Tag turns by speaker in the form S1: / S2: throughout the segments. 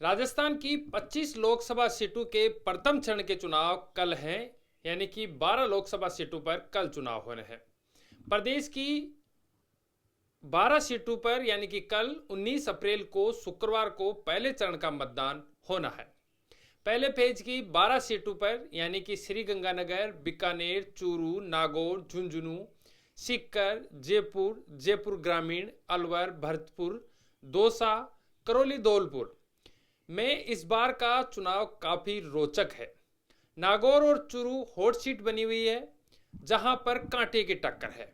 S1: राजस्थान की 25 लोकसभा सीटों के प्रथम चरण के चुनाव कल हैं, यानी कि 12 लोकसभा सीटों पर कल चुनाव होने हैं। प्रदेश की 12 सीटों पर यानी कि कल 19 अप्रैल को शुक्रवार को पहले चरण का मतदान होना है। पहले फेज की 12 सीटों पर यानी कि श्रीगंगानगर, बीकानेर, चूरू, नागौर, झुंझुनू, सीकर, जयपुर, जयपुर ग्रामीण, अलवर, भरतपुर, दौसा, करौली, धौलपुर में इस बार का चुनाव काफी रोचक है। नागौर और चूरू हॉट सीट बनी हुई है, जहां पर कांटे की टक्कर है।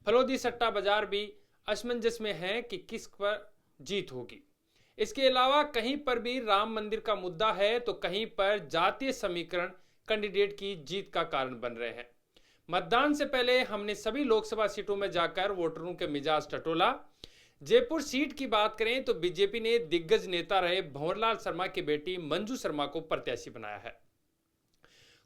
S1: फलोदी सट्टा बाजार भी असमंजस में है कि किस पर जीत होगी। इसके अलावा कहीं पर भी राम मंदिर का मुद्दा है तो कहीं पर जातीय समीकरण कैंडिडेट की जीत का कारण बन रहे हैं। मतदान से पहले हमने सभी लोकसभा सीटों में जाकर वोटरों के मिजाज टटोला। जयपुर सीट की बात करें तो बीजेपी ने दिग्गज नेता रहे भंवरलाल शर्मा की बेटी मंजू शर्मा को प्रत्याशी बनाया है।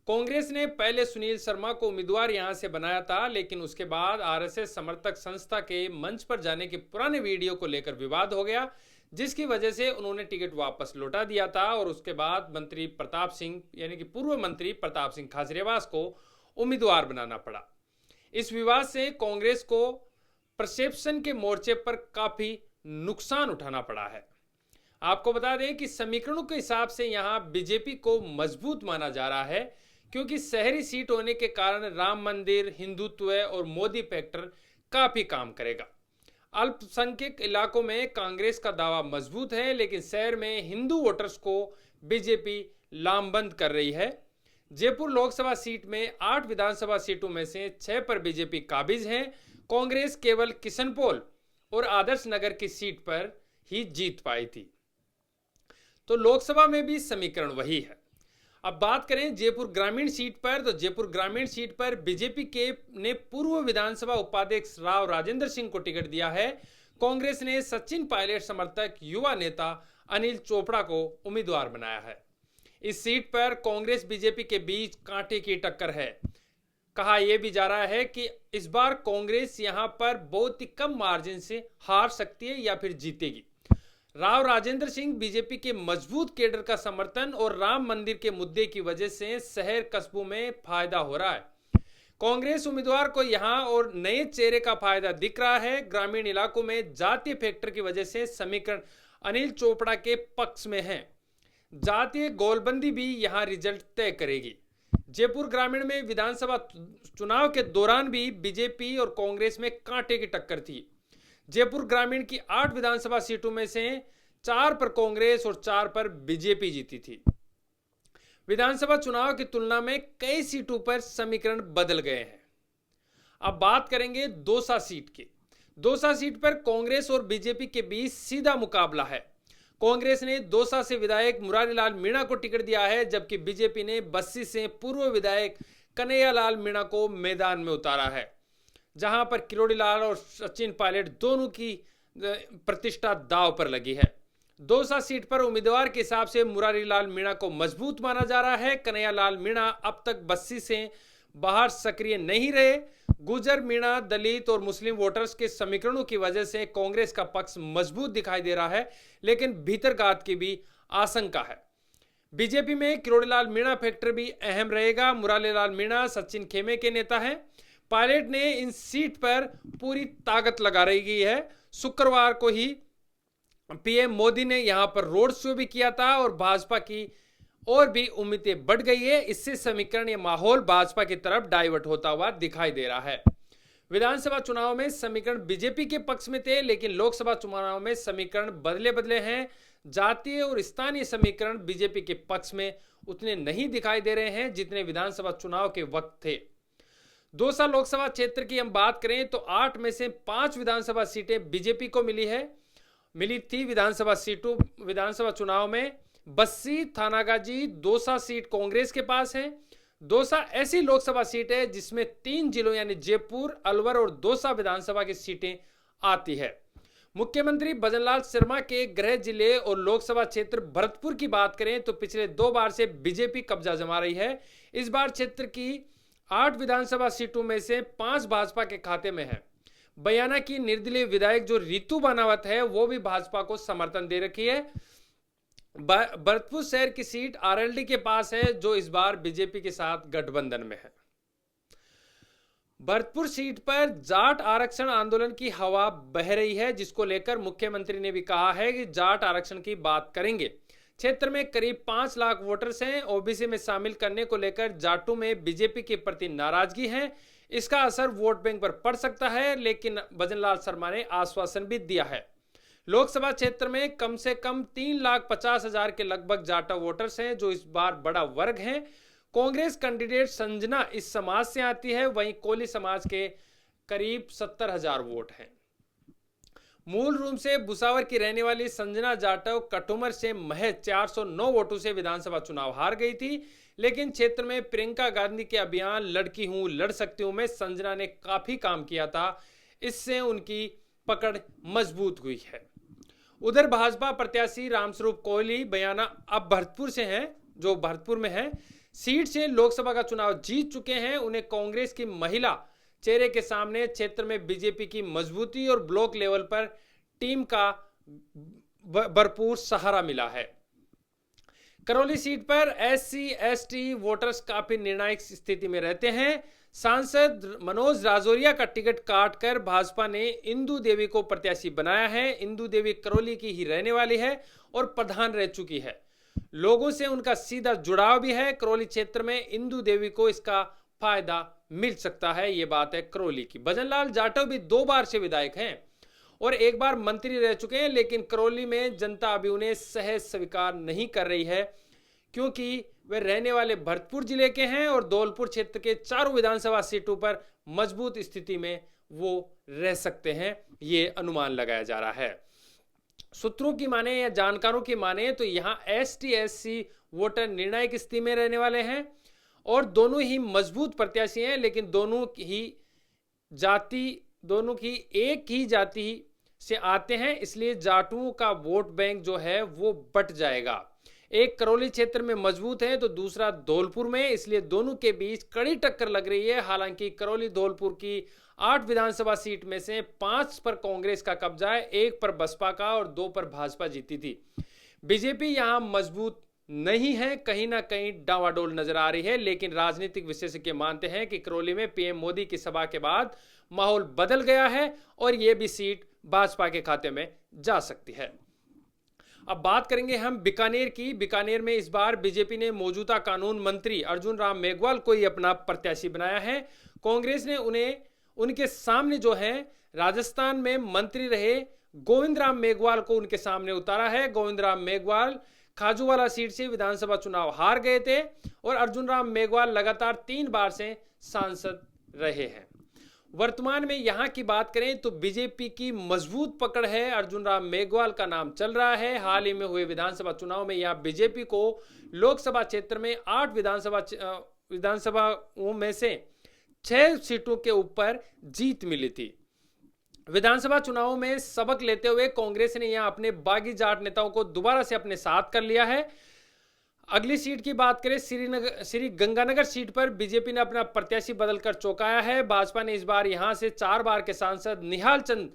S1: कांग्रेस ने पहले सुनील शर्मा को उम्मीदवार यहां से बनाया था, लेकिन उसके बाद आरएसएस समर्थक संस्था के मंच पर जाने के पुराने वीडियो को लेकर विवाद हो गया, जिसकी वजह से उन्होंने टिकट वापस लौटा दिया था और उसके बाद मंत्री प्रताप सिंह यानी कि पूर्व मंत्री प्रताप सिंह खाचरियावास को उम्मीदवार बनाना पड़ा। इस विवाद से कांग्रेस को परसेप्शन के मोर्चे पर काफी नुकसान उठाना पड़ा है। आपको बता दें कि समीकरणों के हिसाब से यहां बीजेपी को मजबूत माना जा रहा है, क्योंकि शहरी सीट होने के कारण राम मंदिर, हिंदुत्व और मोदी फैक्टर काफी काम करेगा। अल्पसंख्यक इलाकों में कांग्रेस का दावा मजबूत है, लेकिन शहर में हिंदू वोटर्स को बीजेपी लामबंद कर रही है। जयपुर लोकसभा सीट में 8 विधानसभा सीटों में से 6 पर बीजेपी काबिज है। कांग्रेस केवल किशनपोल और आदर्श नगर की सीट पर ही जीत पाई थी। तो लोकसभा में भी समीकरण वही है। अब बात करें जयपुर ग्रामीण सीट पर, तो जयपुर ग्रामीण सीट पर बीजेपी के ने पूर्व विधानसभा उपाध्यक्ष राव राजेंद्र सिंह को टिकट दिया है। कांग्रेस ने सचिन पायलट समर्थक युवा नेता अनिल चोपड़ा को उम्मीदवार बनाया है। इस सीट पर कांग्रेस बीजेपी के बीच कांटे की टक्कर है। कहा यह भी जा रहा है कि इस बार कांग्रेस यहां पर बहुत ही कम मार्जिन से हार सकती है या फिर जीतेगी। राव राजेंद्र सिंह बीजेपी के मजबूत केडर का समर्थन और राम मंदिर के मुद्दे की वजह से शहर कस्बों में फायदा हो रहा है। कांग्रेस उम्मीदवार को यहां और नए चेहरे का फायदा दिख रहा है। ग्रामीण इलाकों में जातीय फैक्टर की वजह से समीकरण अनिल चोपड़ा के पक्ष में है। जातीय गोलबंदी भी यहां रिजल्ट तय करेगी। जयपुर ग्रामीण में विधानसभा चुनाव के दौरान भी बीजेपी और कांग्रेस में कांटे की टक्कर थी। जयपुर ग्रामीण की 8 विधानसभा सीटों में से 4 पर कांग्रेस और 4 पर बीजेपी जीती थी। विधानसभा चुनाव की तुलना में कई सीटों पर समीकरण बदल गए हैं। अब बात करेंगे दौसा सीट की। दौसा सीट पर कांग्रेस और बीजेपी के बीच सीधा मुकाबला है। कांग्रेस ने दौसा से विधायक मुरारीलाल मीणा को टिकट दिया है, जबकि बीजेपी ने बस्सी से पूर्व विधायक कन्हैयालाल मीणा को मैदान में उतारा है, जहां पर किरोड़ीलाल और सचिन पायलट दोनों की प्रतिष्ठा दांव पर लगी है। दौसा सीट पर उम्मीदवार के हिसाब से मुरारीलाल मीणा को मजबूत माना जा रहा है। कन्हैयालाल मीणा अब तक बस्सी से बाहर सक्रिय नहीं रहे। गुजर, मीणा, दलित और मुस्लिम वोटर्स के समीकरणों की वजह से कांग्रेस का पक्ष मजबूत दिखाई दे रहा है, लेकिन भीतरघात की भी आशंका है। बीजेपी में किरोड़ीलाल मीणा फैक्टर भी अहम रहेगा। मुरारीलाल मीणा सचिन खेमे के नेता हैं। पायलट ने इन सीट पर पूरी ताकत लगा रही है। शुक्रवार को ही पीएम मोदी ने यहां पर रोड शो भी किया था और भाजपा की और भी उम्मीदें बढ़ गई है। इससे समीकरण या माहौल भाजपा की तरफ डाइवर्ट होता हुआ दिखाई दे रहा है। विधानसभा चुनाव में समीकरण बीजेपी के पक्ष में थे, लेकिन लोकसभा चुनाव में समीकरण बदले बदले हैं। जातीय और स्थानीय समीकरण बीजेपी के पक्ष में उतने नहीं दिखाई दे रहे हैं जितने विधानसभा चुनाव के वक्त थे। दौसा लोकसभा क्षेत्र की हम बात करें तो 8 में से 5 विधानसभा सीटें बीजेपी को मिली थी। विधानसभा चुनाव में बस्सी, थानागाजी, दौसा सीट कांग्रेस के पास है। दौसा ऐसी लोकसभा सीट है जिसमें 3 जिलों यानी जयपुर, अलवर और दौसा विधानसभा की सीटें आती है। मुख्यमंत्री भजनलाल शर्मा के गृह जिले और लोकसभा क्षेत्र भरतपुर की बात करें तो पिछले 2 बार से बीजेपी कब्जा जमा रही है। इस बार क्षेत्र की 8 विधानसभा सीटों में से 5 भाजपा के खाते में है। बयाना की निर्दलीय विधायक जो रितु बानावत है वो भी भाजपा को समर्थन दे रखी है। भरतपुर शहर की सीट आरएलडी के पास है, जो इस बार बीजेपी के साथ गठबंधन में है। भरतपुर सीट पर जाट आरक्षण आंदोलन की हवा बह रही है, जिसको लेकर मुख्यमंत्री ने भी कहा है कि जाट आरक्षण की बात करेंगे। क्षेत्र में करीब 5 लाख वोटर्स हैं। ओबीसी में शामिल करने को लेकर जाटों में बीजेपी के प्रति नाराजगी है। इसका असर वोट बैंक पर पड़ सकता है, लेकिन भजनलाल शर्मा ने आश्वासन भी दिया है। लोकसभा क्षेत्र में कम से कम 3,50,000 के लगभग जाटा वोटर्स हैं, जो इस बार बड़ा वर्ग हैं। कांग्रेस कैंडिडेट संजना इस समाज से आती है, वहीं कोली समाज के करीब 70,000 वोट हैं। मूल रूप से भुसावर की रहने वाली संजना जाटव कटुमर से महज 409 वोटों से विधानसभा चुनाव हार गई थी, लेकिन क्षेत्र में प्रियंका गांधी के अभियान लड़की हूं लड़ सकती हूं में संजना ने काफी काम किया था। इससे उनकी पकड़ मजबूत हुई है। उधर भाजपा प्रत्याशी रामस्वरूप कोहली बयाना अब भरतपुर से हैं, जो भरतपुर में है, सीट से लोकसभा का चुनाव जीत चुके हैं। उन्हें कांग्रेस की महिला चेहरे के सामने क्षेत्र में बीजेपी की मजबूती और ब्लॉक लेवल पर टीम का भरपूर सहारा मिला है। करौली सीट पर SC/ST वोटर्स काफी निर्णायक स्थिति में रहते हैं। सांसद मनोज राजौरिया का टिकट काटकर भाजपा ने इंदु देवी को प्रत्याशी बनाया है। इंदु देवी करौली की ही रहने वाली है और प्रधान रह चुकी है। लोगों से उनका सीधा जुड़ाव भी है। करौली क्षेत्र में इंदु देवी को इसका फायदा मिल सकता है। ये बात है करौली की। भजनलाल जाटव भी 2 बार से विधायक हैं और 1 बार मंत्री रह चुके हैं, लेकिन करौली में जनता अभी उन्हें सहज स्वीकार नहीं कर रही है, क्योंकि वे रहने वाले भरतपुर जिले के हैं और धौलपुर क्षेत्र के 4 विधानसभा सीटों पर मजबूत स्थिति में वो रह सकते हैं। ये अनुमान लगाया जा रहा है। सूत्रों की माने या जानकारों की माने तो यहां ST/SC वोटर निर्णायक स्थिति में रहने वाले हैं और दोनों ही मजबूत प्रत्याशी हैं, लेकिन दोनों की एक ही जाति से आते हैं, इसलिए जाटुओं का वोट बैंक जो है वो बट जाएगा। एक करौली क्षेत्र में मजबूत है तो दूसरा धौलपुर में, इसलिए दोनों के बीच कड़ी टक्कर लग रही है। हालांकि करौली धौलपुर की 8 विधानसभा सीट में से 5 पर कांग्रेस का कब्जा है, 1 पर बसपा का और 2 पर भाजपा जीती थी। बीजेपी यहां मजबूत नहीं है, कहीं ना कहीं डावाडोल नजर आ रही है। लेकिन राजनीतिक विशेषज्ञ मानते हैं कि करौली में पीएम मोदी की सभा के बाद माहौल बदल गया है और यह भी सीट भाजपा के खाते में जा सकती है। अब बात करेंगे हम बीकानेर की। बीकानेर में इस बार बीजेपी ने मौजूदा कानून मंत्री अर्जुन राम मेघवाल को ही अपना प्रत्याशी बनाया है। कांग्रेस ने उन्हें उनके सामने जो है राजस्थान में मंत्री रहे गोविंद राम मेघवाल को उनके सामने उतारा है। गोविंद राम मेघवाल खाजूवाला सीट से विधानसभा चुनाव हार गए थे और अर्जुन राम मेघवाल लगातार 3 बार से सांसद रहे हैं। वर्तमान में यहां की बात करें तो बीजेपी की मजबूत पकड़ है। अर्जुन राम मेघवाल का नाम चल रहा है। हाल ही में हुए विधानसभा चुनाव में यहां बीजेपी को लोकसभा क्षेत्र में 8 विधानसभाओं में से 6 सीटों के ऊपर जीत मिली थी। विधानसभा चुनाव में सबक लेते हुए कांग्रेस ने यहां अपने बागी जाट नेताओं को दोबारा से अपने साथ कर लिया है। अगली सीट की बात करें, श्री गंगानगर सीट पर बीजेपी ने अपना प्रत्याशी बदलकर चौंकाया है। भाजपा ने इस बार यहां से 4 बार के सांसद निहाल चंद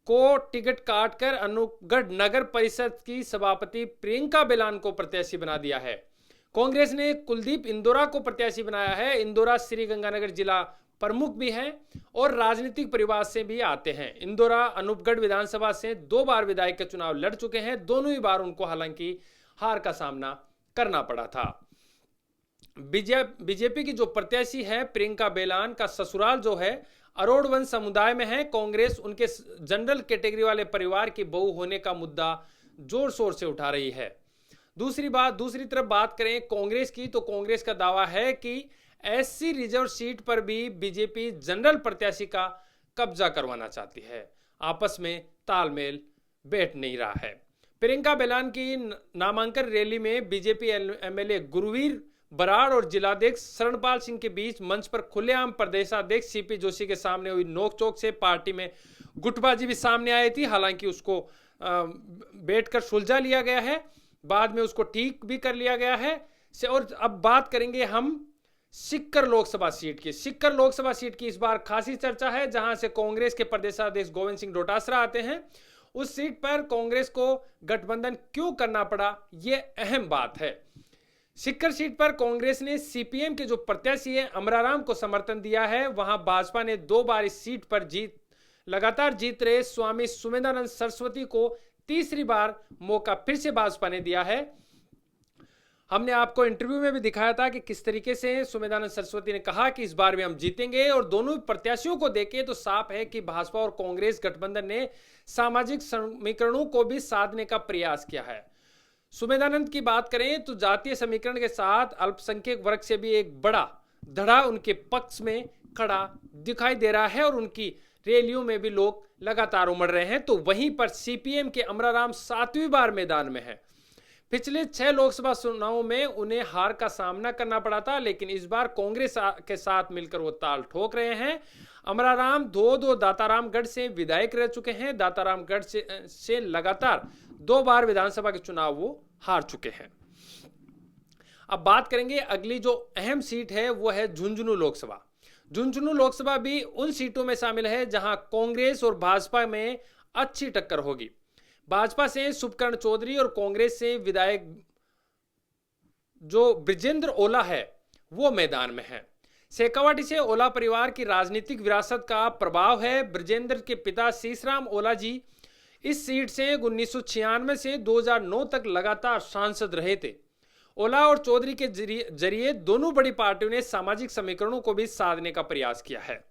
S1: को टिकट काटकर अनूपगढ़ नगर परिषद की सभापति प्रियंका बेलान को प्रत्याशी बना दिया है। कांग्रेस ने कुलदीप इंदौरा को प्रत्याशी बनाया है। इंदौरा श्री गंगानगर जिला प्रमुख भी हैं और राजनीतिक परिवार से भी आते हैं। इंदौरा अनूपगढ़ विधानसभा से 2 बार विधायक के चुनाव लड़ चुके हैं। दोनों ही बार उनको हालांकि हार का सामना करना पड़ा था। बीजेपी की जो प्रत्याशी है प्रियंका बेलान का ससुराल जो है अरोड़ वंश समुदाय में है। कांग्रेस उनके जनरल कैटेगरी वाले परिवार की बहू होने का मुद्दा जोर शोर से उठा रही है। दूसरी तरफ बात करें कांग्रेस की, तो कांग्रेस का दावा है कि SC रिजर्व सीट पर भी बीजेपी जनरल प्रत्याशी का कब्जा करवाना चाहती है। आपस में तालमेल बैठ नहीं रहा है। प्रियंका बेलान की नामांकन रैली में बीजेपी MLA गुरवीर बराड़ और जिलाध्यक्ष शरणपाल सिंह के बीच मंच पर खुलेआम प्रदेशाध्यक्ष CP जोशी के सामने हुई नोकचोक से पार्टी में गुटबाजी भी सामने आई थी। हालांकि उसको बैठकर सुलझा लिया गया है, बाद में उसको ठीक भी कर लिया गया है। और अब बात करेंगे हम सिक्कर लोकसभा सीट की। सिक्कर लोकसभा सीट की इस बार खासी चर्चा है, जहां से कांग्रेस के प्रदेशाध्यक्ष गोविंद सिंह डोटासरा आते हैं उस सीट पर कांग्रेस को गठबंधन क्यों करना पड़ा, यह अहम बात है। सीकर सीट पर कांग्रेस ने सीपीएम के जो प्रत्याशी है अमराराम को समर्थन दिया है। वहां भाजपा ने 2 बार इस सीट पर लगातार जीत रहे स्वामी सुमेधानंद सरस्वती को तीसरी बार मौका फिर से भाजपा ने दिया है। हमने आपको इंटरव्यू में भी दिखाया था कि किस तरीके से सुमेधानंद सरस्वती ने कहा कि इस बार भी हम जीतेंगे, और दोनों प्रत्याशियों को देखें तो साफ है कि भाजपा और कांग्रेस गठबंधन ने सामाजिक समीकरणों को भी साधने का प्रयास किया है। सुमेधानंद की बात करें तो जातीय समीकरण के साथ अल्पसंख्यक वर्ग से भी एक बड़ा धड़ा उनके पक्ष में खड़ा दिखाई दे रहा है और उनकी रैलियों में भी लोग लगातार उमड़ रहे हैं। तो वहीं पर सीपीएम के अमराराम 7वीं बार मैदान में है। पिछले 6 लोकसभा चुनावों में उन्हें हार का सामना करना पड़ा था, लेकिन इस बार कांग्रेस के साथ मिलकर वो ताल ठोक रहे हैं। अमराराम 2 दातारामगढ़ से विधायक रह चुके हैं। दातारामगढ़ से लगातार 2 बार विधानसभा के चुनाव वो हार चुके हैं। अब बात करेंगे अगली जो अहम सीट है वो है झुंझुनू लोकसभा। झुंझुनू लोकसभा भी उन सीटों में शामिल है जहां कांग्रेस और भाजपा में अच्छी टक्कर होगी। भाजपा से शुभकर्ण चौधरी और कांग्रेस से विधायक जो ब्रिजेंद्र ओला है वो मैदान में है। शेखावाटी से ओला परिवार की राजनीतिक विरासत का प्रभाव है। ब्रिजेंद्र के पिता शीशराम ओला जी इस सीट से 1996 से 2009 तक लगातार सांसद रहे थे। ओला और चौधरी के जरिए दोनों बड़ी पार्टियों ने सामाजिक समीकरणों को भी साधने का प्रयास किया है।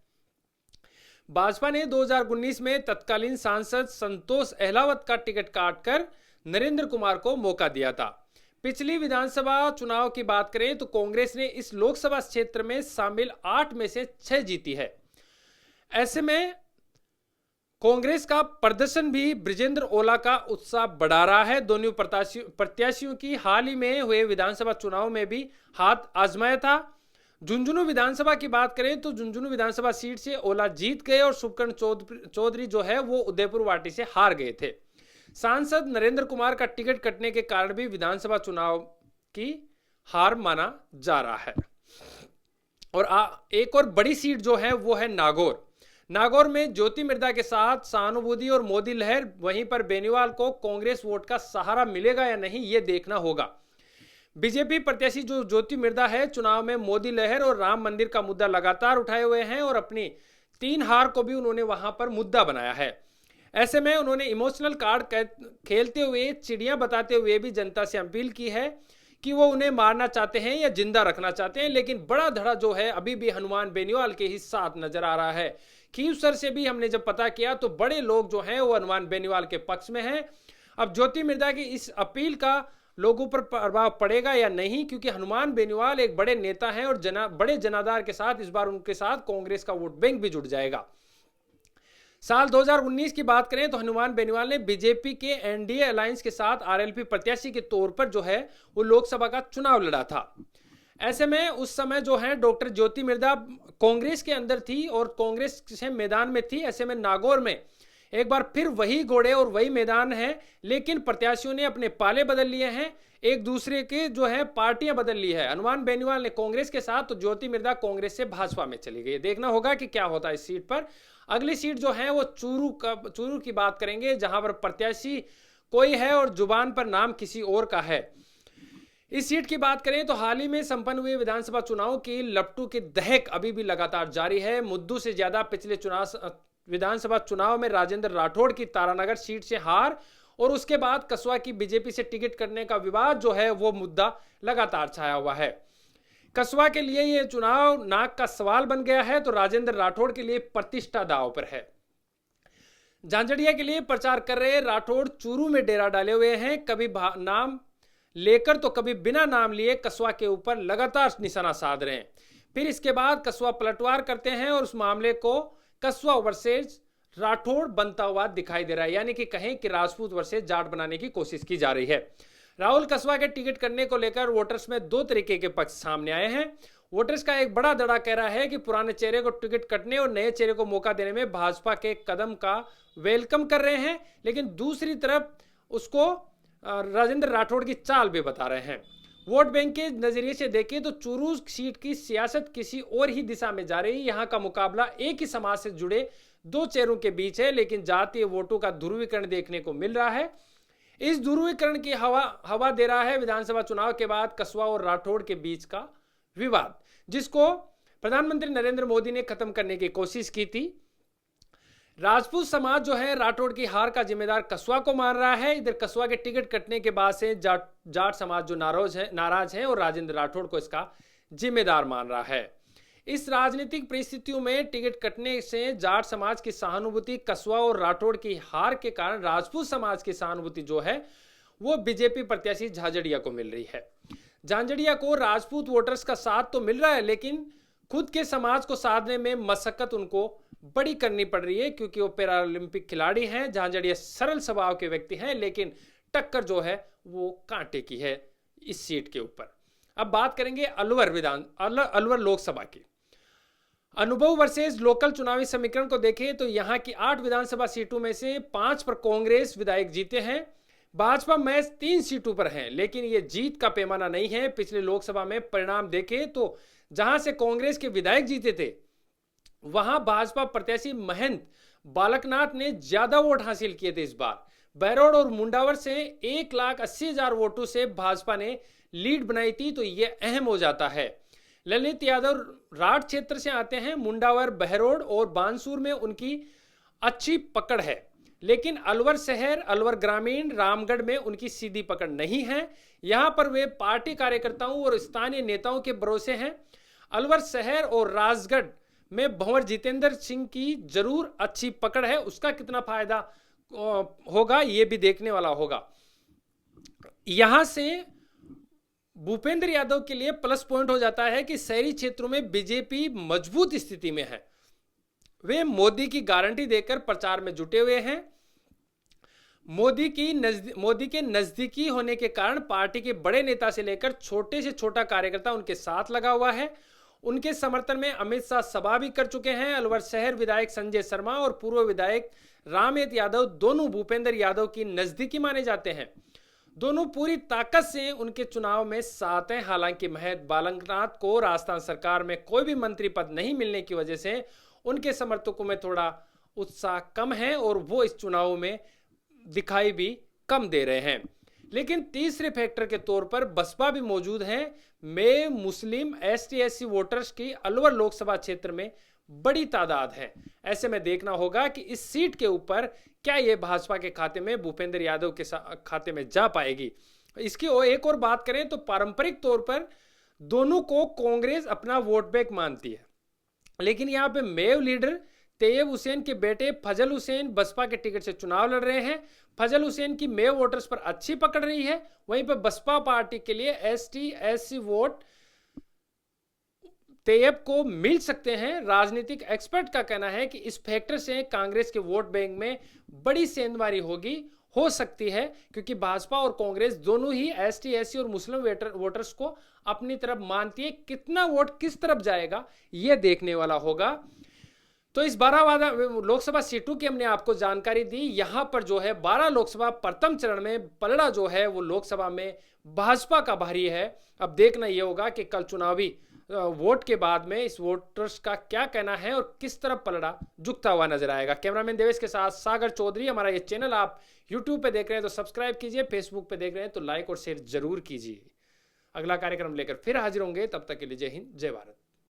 S1: भाजपा ने 2019 में तत्कालीन सांसद संतोष अहलावत का टिकट काटकर नरेंद्र कुमार को मौका दिया था। पिछली विधानसभा चुनाव की बात करें तो कांग्रेस ने इस लोकसभा क्षेत्र में शामिल 8 में से 6 जीती है। ऐसे में कांग्रेस का प्रदर्शन भी ब्रिजेंद्र ओला का उत्साह बढ़ा रहा है। दोनों प्रत्याशियों की हाल ही में हुए विधानसभा चुनाव में भी हाथ आजमाया था। झुंझुनू विधानसभा की बात करें तो झुंझुनू विधानसभा सीट से ओला जीत गए और शुभकर्ण चौधरी जो है वो उदयपुर वाटी से हार गए थे। सांसद नरेंद्र कुमार का टिकट कटने के कारण भी विधानसभा चुनाव की हार माना जा रहा है। और एक और बड़ी सीट जो है वो है नागौर। नागौर में ज्योति मिर्धा के साथ सहानुभूति और मोदी लहर, वहीं पर बेनीवाल को कांग्रेस वोट का सहारा मिलेगा या नहीं ये देखना होगा। बीजेपी प्रत्याशी जो ज्योति मिर्धा है चुनाव में मोदी लहर और राम मंदिर का मुद्दा लगातार उठाए हुए हैं और अपनी 3 हार को भी उन्होंने वहां पर मुद्दा बनाया है। ऐसे में उन्होंने इमोशनल कार्ड खेलते हुए, चिड़ियां बताते हुए भी जनता से अपील की है कि वो उन्हें मारना चाहते हैं या जिंदा रखना चाहते हैं। लेकिन बड़ा धड़ा जो है अभी भी हनुमान बेनीवाल के ही साथ नजर आ रहा है। खीवसर से भी हमने जब पता किया तो बड़े लोग जो हैं वो हनुमान बेनीवाल के पक्ष में हैं। अब ज्योति मिर्धा की इस अपील का लोगों पर प्रभाव पड़ेगा या नहीं, क्योंकि हनुमान बेनीवाल एक बड़े नेता हैं और बड़े जनाधार के साथ इस बार उनके साथ कांग्रेस का वोट बैंक भी जुड़ जाएगा। साल 2019 की बात करें तो हनुमान बेनीवाल ने बीजेपी के एनडीए अलायंस के साथ आरएलपी प्रत्याशी के तौर पर जो है वो लोकसभा का चुनाव लड़ा था। ऐसे में उस समय जो है डॉक्टर ज्योति मिर्धा कांग्रेस के अंदर थी और कांग्रेस से मैदान में थी। ऐसे में नागौर में एक बार फिर वही घोड़े और वही मैदान है, लेकिन प्रत्याशियों ने अपने पाले बदल लिए हैं, एक दूसरे के जो है पार्टियां बदल ली है। हनुमान बेनीवाल ने कांग्रेस के साथ तो ज्योति मिर्धा कांग्रेस से भाजपा में चली गई। देखना होगा कि क्या होता है इस सीट पर। अगली सीट जो है वो चूरू की बात करेंगे, जहां पर प्रत्याशी कोई है और जुबान पर नाम किसी और का है। इस सीट की बात करें तो हाल ही में संपन्न हुए विधानसभा चुनाव की लपटू की दहक अभी भी लगातार जारी है। मुद्दों से ज्यादा पिछले विधानसभा चुनाव में राजेंद्र राठौड़ की तारानगर सीट से हार और उसके बाद कसवा की बीजेपी से टिकट करने का विवाद जो है वो मुद्दा लगातार छाया हुआ है। कसवा के लिए यह चुनाव नाक का सवाल बन गया है तो राजेंद्र राठौड़ के लिए प्रतिष्ठा दांव पर है। झांझड़िया के लिए प्रचार कर रहे राठौड़ चूरू में डेरा डाले हुए हैं। कभी नाम लेकर तो कभी बिना नाम लिए कसवा के ऊपर लगातार निशाना साध रहे हैं। फिर इसके बाद कसवा पलटवार करते हैं और उस मामले को कसवा वर्सेज राठौड़ बनता हुआ दिखाई दे रहा है, यानी कि कहें कि राजपूत वर्सेज जाट बनाने की कोशिश की जा रही है। राहुल कसवा के टिकट करने को लेकर वोटर्स में 2 तरीके के पक्ष सामने आए हैं। वोटर्स का एक बड़ा दड़ा कह रहा है कि पुराने चेहरे को टिकट कटने और नए चेहरे को मौका देने में भाजपा के कदम का वेलकम कर रहे हैं, लेकिन दूसरी तरफ उसको राजेंद्र राठौड़ की चाल भी बता रहे हैं। वोट बैंक के नजरिए से देखें तो चूरू सीट की सियासत किसी और ही दिशा में जा रही है। यहाँ का मुकाबला एक ही समाज से जुड़े दो चेहरों के बीच है, लेकिन जातीय वोटों का ध्रुवीकरण देखने को मिल रहा है। इस ध्रुवीकरण की हवा दे रहा है विधानसभा चुनाव के बाद कसवा और राठौड़ के बीच का विवाद, जिसको प्रधानमंत्री नरेंद्र मोदी ने खत्म करने की कोशिश की थी। राजपूत समाज जो है राठौड़ की हार का जिम्मेदार कसवा को मान रहा है। इधर कसवा के टिकट कटने के बाद से जाट समाज जो नाराज है और राजेंद्र राठौड़ को इसका जिम्मेदार मान रहा है। इस राजनीतिक परिस्थितियों में टिकट कटने से जाट समाज की सहानुभूति, कसवा और राठौड़ की हार के कारण राजपूत समाज की सहानुभूति जो है वो बीजेपी प्रत्याशी झांझड़िया को मिल रही है। झांझड़िया को राजपूत वोटर्स का साथ तो मिल रहा है, लेकिन खुद के समाज को साधने में मशक्कत उनको बड़ी करनी पड़ रही है, क्योंकि वो पैरालंपिक खिलाड़ी हैं। झांझड़िया सरल स्वभाव के व्यक्ति हैं, लेकिन टक्कर जो है वो कांटे की है इस सीट के ऊपर। अब बात करेंगे अलवर लोकसभा की। अनुभव वर्सेस लोकल चुनावी समीकरण को देखें तो यहां की 8 विधानसभा सीटों में से 5 पर कांग्रेस विधायक जीते हैं। भाजपा महज 3 सीटों पर है, लेकिन यह जीत का पैमाना नहीं है। पिछले लोकसभा में परिणाम देखें तो जहां से कांग्रेस के विधायक जीते थे, वहां भाजपा प्रत्याशी महंत बालकनाथ ने ज्यादा वोट हासिल किए थे। इस बार बहरोड और मुंडावर से 1,80,000 वोटों से भाजपा ने लीड बनाई थी, तो यह अहम हो जाता है। ललित यादव राठ क्षेत्र से आते हैं। मुंडावर, बहरोड और बानसूर में उनकी अच्छी पकड़ है, लेकिन अलवर शहर, अलवर ग्रामीण, रामगढ़ में उनकी सीधी पकड़ नहीं है। यहां पर वे पार्टी कार्यकर्ताओं और स्थानीय नेताओं के भरोसे हैं। अलवर शहर और राजगढ़ में भंवर जितेंद्र सिंह की जरूर अच्छी पकड़ है, उसका कितना फायदा होगा ये भी देखने वाला होगा। यहां से भूपेंद्र यादव के लिए प्लस पॉइंट हो जाता है कि शहरी क्षेत्रों में बीजेपी मजबूत स्थिति में है। वे मोदी की गारंटी देकर प्रचार में जुटे हुए हैं। मोदी के नजदीकी होने के कारण पार्टी के बड़े नेता से लेकर छोटे से छोटा कार्यकर्ता उनके साथ लगा हुआ है। उनके समर्थन में अमित शाह सभा भी कर चुके हैं। अलवर शहर विधायक संजय शर्मा और पूर्व विधायक रामेत यादव दोनों भूपेंद्र यादव की नजदीकी माने जाते हैं। दोनों पूरी ताकत से उनके चुनाव में साथ हैं। हालांकि महंत बालकनाथ को राजस्थान सरकार में कोई भी मंत्री पद नहीं मिलने की वजह से उनके समर्थकों में थोड़ा उत्साह कम है और वो इस चुनाव में दिखाई भी कम दे रहे हैं। लेकिन तीसरे फैक्टर के तौर पर बसपा भी मौजूद है। में मुस्लिम ST/SC वोटर्स की अलवर लोकसभा क्षेत्र में बड़ी तादाद है। ऐसे में देखना होगा कि इस सीट के ऊपर क्या ये भाजपा के खाते में, भूपेंद्र यादव के खाते में जा पाएगी। इसकी एक और बात करें तो पारंपरिक तौर पर दोनों को कांग्रेस अपना वोट बैंक मानती है, लेकिन यहाँ पे मेव लीडर तैयब हुसैन के बेटे फजल हुसैन बसपा के टिकट से चुनाव लड़ रहे हैं। फजल हुसैन की मेव वोटर्स पर अच्छी पकड़ रही है। वहीं पर बसपा पार्टी के लिए ST/SC वोट तैयब को मिल सकते हैं। राजनीतिक एक्सपर्ट का कहना है कि इस फैक्टर से कांग्रेस के वोट बैंक में बड़ी सेंधमारी हो सकती है, क्योंकि भाजपा और कांग्रेस दोनों ही ST/SC और मुस्लिम वोटर्स को अपनी तरफ मानती है। कितना वोट किस तरफ जाएगा यह देखने वाला होगा। तो इस 12 लोकसभा सीटों की हमने आपको जानकारी दी। यहां पर जो है 12 लोकसभा प्रथम चरण में पलड़ा जो है वो लोकसभा में भाजपा का भारी है। अब देखना यह होगा कि कल चुनावी वोट के बाद में इस वोटर्स का क्या कहना है और किस तरफ पलड़ा झुकता हुआ नजर आएगा। कैमरामैन देवेश के साथ सागर चौधरी। हमारा ये चैनल आप यूट्यूब पे देख रहे हैं तो सब्सक्राइब कीजिए, फेसबुक पे देख रहे हैं तो लाइक और शेयर जरूर कीजिए। अगला कार्यक्रम लेकर फिर हाजिर होंगे, तब तक के लिए जय हिंद, जय भारत।